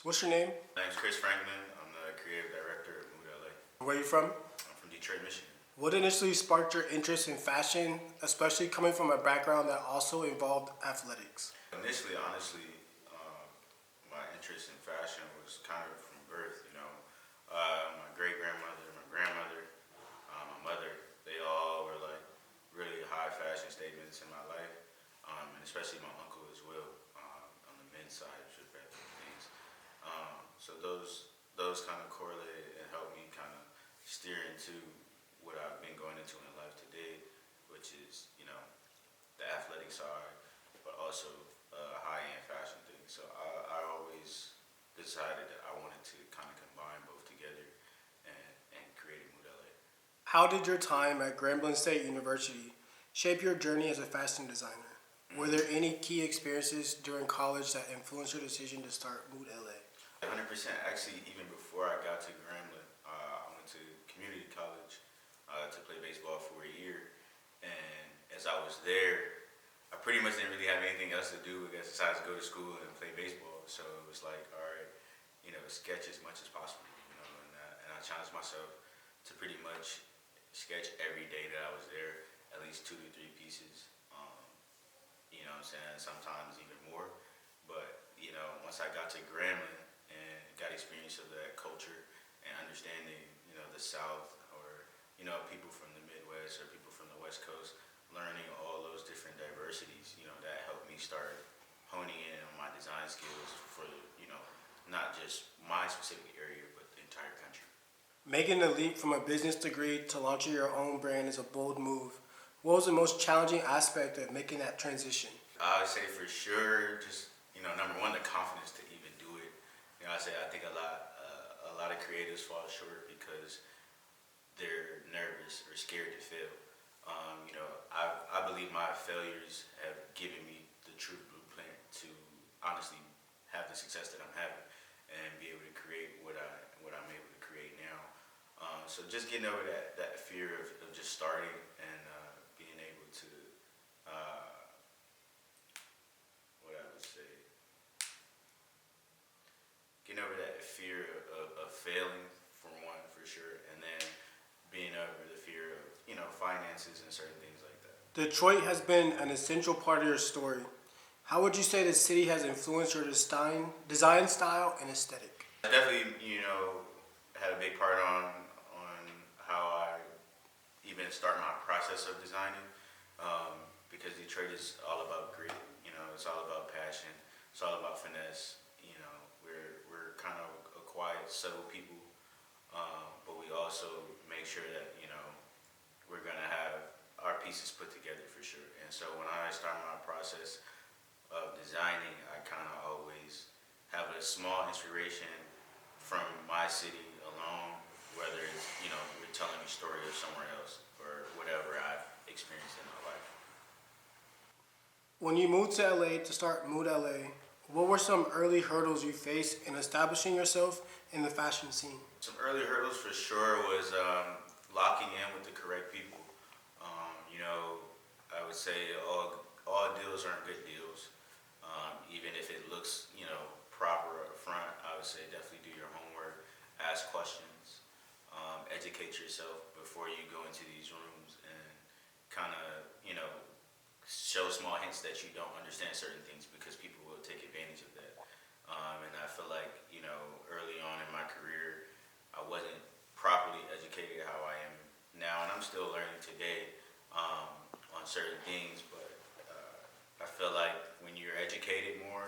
What's your name? My name's Chris Franklin. I'm the creative director of Mood LA. Where are you from? I'm from Detroit, Michigan. What initially sparked your interest in fashion, especially coming from a background that also involved athletics? Initially, honestly, my interest in fashion was kind of from birth. My great grandmother, my grandmother, my mother, they all were like really high fashion statements in my life, and especially my uncle as well on the men's side of things. So those kind of correlated and helped me kind of steer into what I've been going into in life today, which is the athletic side, but also high-end fashion thing. So I always decided that I wanted to kind of combine both together and create Mood LA. How did your time at Grambling State University shape your journey as a fashion designer? Were there any key experiences during college that influenced your decision to start Mood LA? 100%. Actually, even before I got to Grambling, I went to community college to play baseball for a year. And as I was there, I pretty much didn't really have anything else to do, I guess, besides go to school and play baseball. So it was like, all right, sketch as much as possible, and I challenged myself to pretty much sketch every day that I was there, at least 2 to 3 pieces. You know what I'm saying? Sometimes even more. But, once I got to Grambling and got experience of that culture and understanding, the South or, people from the Midwest or people from the West Coast, learning all those different diversities, that helped me start honing in on my design skills for, not just my specific area, but the entire country. Making the leap from a business degree to launching your own brand is a bold move. What was the most challenging aspect of making that transition? I would say for sure, just number one, the confidence to even do it. I think a lot of creatives fall short because they're nervous or scared to fail. I believe my failures have given me the true blueprint to honestly have the success that I'm having and be able to create what I'm able to create now. So just getting over that fear of just starting and being able to, what I would say, getting over that fear of failing, for one, for sure, and then being over the fear of, finances and certain things like that. Detroit has been an essential part of your story. How would you say the city has influenced your design style and aesthetic? I definitely, had a big part on how I even start my process of designing, because Detroit is all about grit. It's all about passion. It's all about finesse. We're kind of a quiet, subtle people, but we also make sure that we're gonna have our pieces put together for sure. And so when I start my process of designing, I kind of always have a small inspiration from my city alone, whether it's, we're telling a story of somewhere else or whatever I've experienced in my life. When you moved to LA to start Mood LA, what were some early hurdles you faced in establishing yourself in the fashion scene? Some early hurdles for sure was locking in with the correct people. I would say all deals aren't good deals. Even if it looks, proper up front, I would say definitely do your homework, ask questions, educate yourself before you go into these rooms, and kind of, show small hints that you don't understand certain things because people will take advantage of that. And I feel like, early on in my career, I wasn't properly educated how I am now, and I'm still learning today on certain things, but I feel like when you're educated more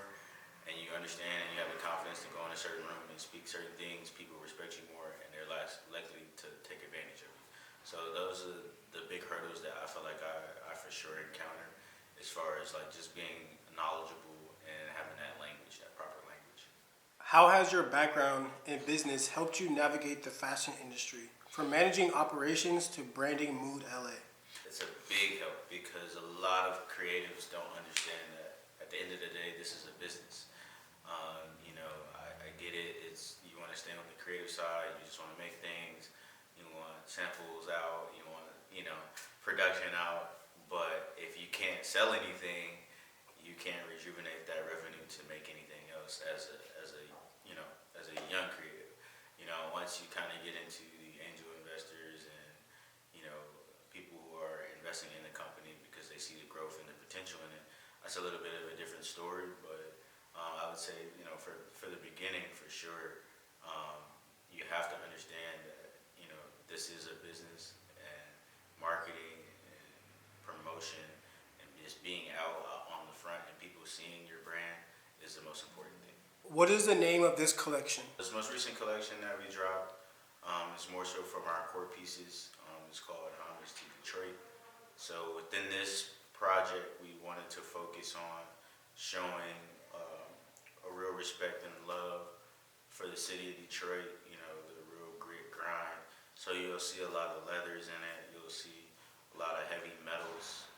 and you understand and you have the confidence to go in a certain room and speak certain things, people respect you more and they're less likely to take advantage of you. So those are the big hurdles that I feel like I for sure encounter as far as like just being knowledgeable and having that language, that proper language. How has your background in business helped you navigate the fashion industry, from managing operations to branding Mood LA? It's a big help because a lot of creatives don't understand that at the end of the day, this is a business. I get it. It's you want to stay on the creative side. You just want to make things. You want samples out. You want production out. But if you can't sell anything, you can't rejuvenate that revenue to make anything else as a once you kind of get into the angel investors and, people who are investing in the company because they see the growth and the potential in it, that's a little bit of a different story. But I would say, for the beginning, for sure, you have to understand that, this is a business, and marketing and promotion and just being out on the front and people seeing your brand is the most important thing. What is the name of this collection? This most recent collection that we dropped is more so from our core pieces. It's called Homage to Detroit. So within this project, we wanted to focus on showing a real respect and love for the city of Detroit, the real grit grind. So you'll see a lot of leathers in it. You'll see a lot of heavy metals,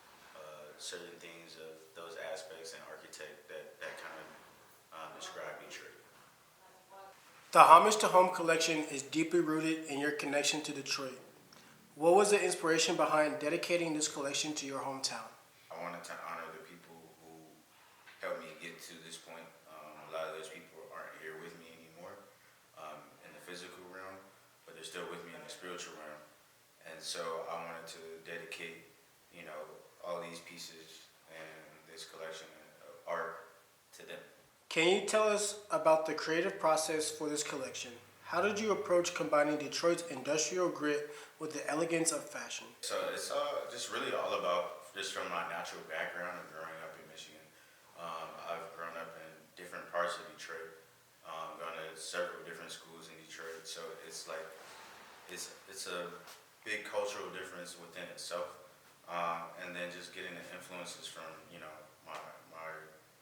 certain things of those aspects and architect that kind of describe Detroit. The Homage to Home collection is deeply rooted in your connection to Detroit. What was the inspiration behind dedicating this collection to your hometown? I wanted to honor the people who helped me get to this point. A lot of those people aren't here with me anymore in the physical realm, but they're still with me in the spiritual realm. And so I wanted to dedicate, all these pieces and this collection of art to them. Can you tell us about the creative process for this collection? How did you approach combining Detroit's industrial grit with the elegance of fashion? So it's just really all about, just from my natural background of growing up in Michigan. I've grown up in different parts of Detroit, gone to several different schools in Detroit. So it's like, it's a big cultural difference within itself. And then just getting the influences from,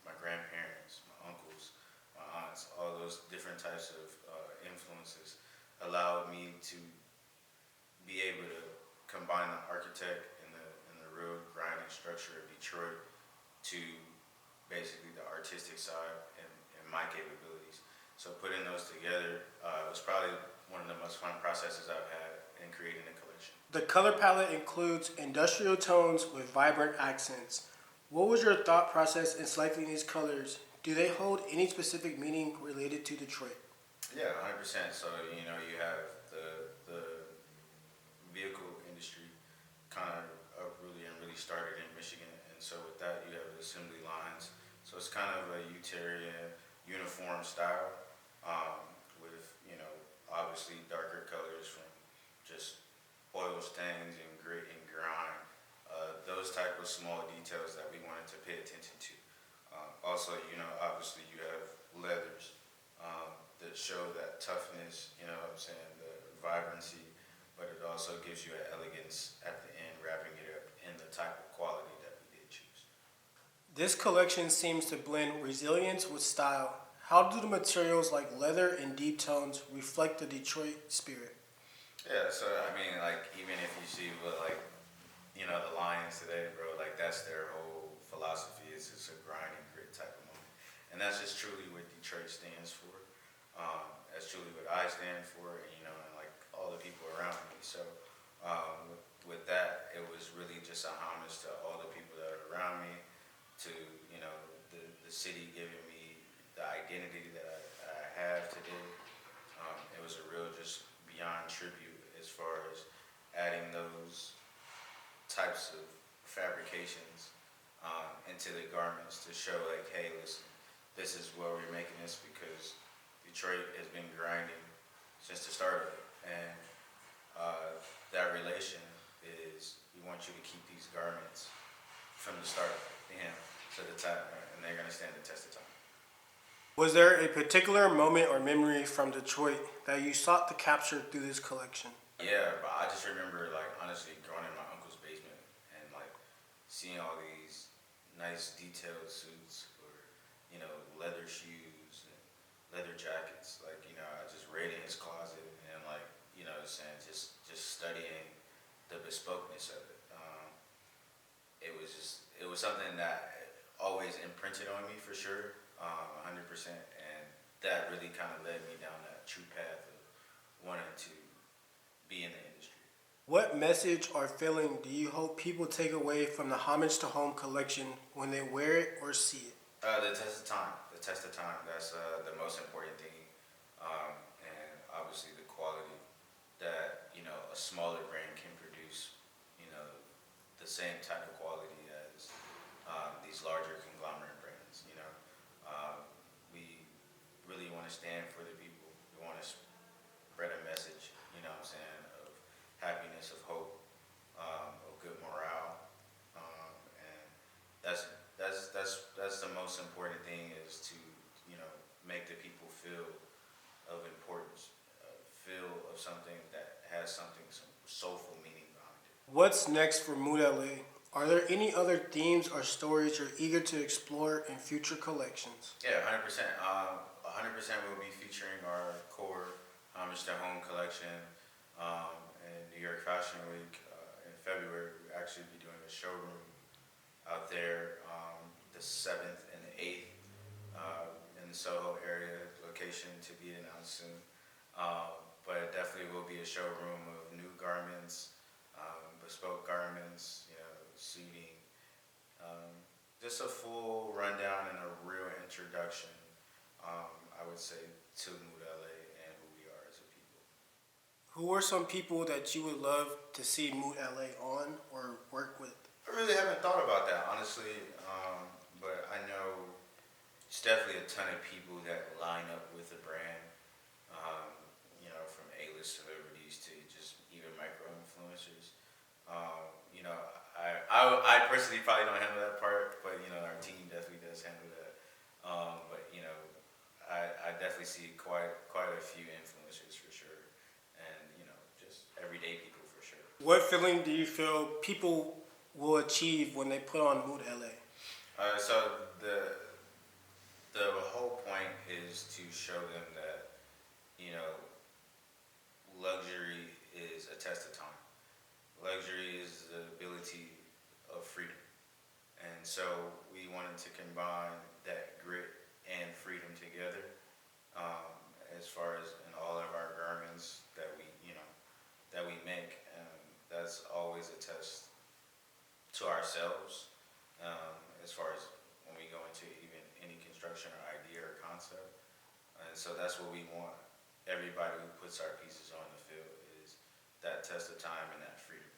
my grandparents, my uncles, my aunts, all those different types of influences allowed me to be able to combine the architect and the real grinding structure of Detroit to basically the artistic side and my capabilities. So putting those together was probably one of the most fun processes I've had in creating the collection. The color palette includes industrial tones with vibrant accents. What was your thought process in selecting these colors? Do they hold any specific meaning related to Detroit? Yeah, 100%. So, you have the vehicle industry kind of really started in Michigan. And so with that, you have the assembly lines. So it's kind of a utilitarian, uniform style with, obviously darker colors from just oil stains and grit and grime. Those type of small details that we wanted to pay attention to. Also, obviously you have leathers that show that toughness, the vibrancy, but it also gives you an elegance at the end, wrapping it up in the type of quality that we did choose. This collection seems to blend resilience with style. How do the materials like leather and deep tones reflect the Detroit spirit? Yeah, so even if you see what the Lions today, bro, that's their whole philosophy. It's just a grind and grit type of moment, and that's just truly what Detroit stands for. That's truly what I stand for, and all the people around me. So with that, it was really just a homage to all the people that are around me, to the city giving me the identity that I have today. It was a real just beyond tribute as far as adding those types of fabrications into the garments to show hey, listen, this is where we're making this because Detroit has been grinding since the start of it. And that relation is we want you to keep these garments from the start to the time, and they're going to stand the test of time. Was there a particular moment or memory from Detroit that you sought to capture through this collection? Yeah, but I just remember, honestly, growing in my uncle's basement and, seeing all these nice detailed suits or, leather shoes and leather jackets. I just raided his closet and, saying, just studying the bespokeness of it. It was something that always imprinted on me for sure, 100%. And that really kind of led me down that true path of wanting to be in the industry. What message or feeling do you hope people take away from the Homage to Home collection when they wear it or see it? The test of time. The test of time. That's the most important thing. And obviously the quality want to stand for the people. We want to spread a message, you know what I'm saying, of happiness, of hope, of good morale. And that's the most important thing, is to, you know, make the people feel of importance, feel of something that has something, some soulful meaning behind it. What's next for Mood LA? Are there any other themes or stories you're eager to explore in future collections? Yeah, 100%. 100% we'll be featuring our core Homage to Home collection in New York Fashion Week in February. We'll actually be doing a showroom out there the 7th and the 8th in the Soho area, location to be announced soon. But it definitely will be a showroom of new garments, bespoke garments, you know, suiting, just a full rundown and a real introduction, I would say, to Mood LA and who we are as a people. Who are some people that you would love to see Mood LA on or work with? I really haven't thought about that, honestly, but I know it's definitely a ton of people that line up with the brand, you know, from A-list celebrities to just even micro-influencers. You know, I personally probably don't handle that part, but, you know, our team definitely does handle that. But, you know, I definitely see quite a few influencers for sure, and, you know, just everyday people for sure. What feeling do you feel people will achieve when they put on Mood LA? So the whole point is to show them that, you know, luxury is a test of time. Luxury is the ability of freedom. And so we wanted to combine that grit and freedom together, as far as in all of our garments that we, you know, that we make. And that's always a test to ourselves, as far as when we go into even any construction or idea or concept. And so that's what we want everybody who puts our pieces on the field, is that test of time and that freedom.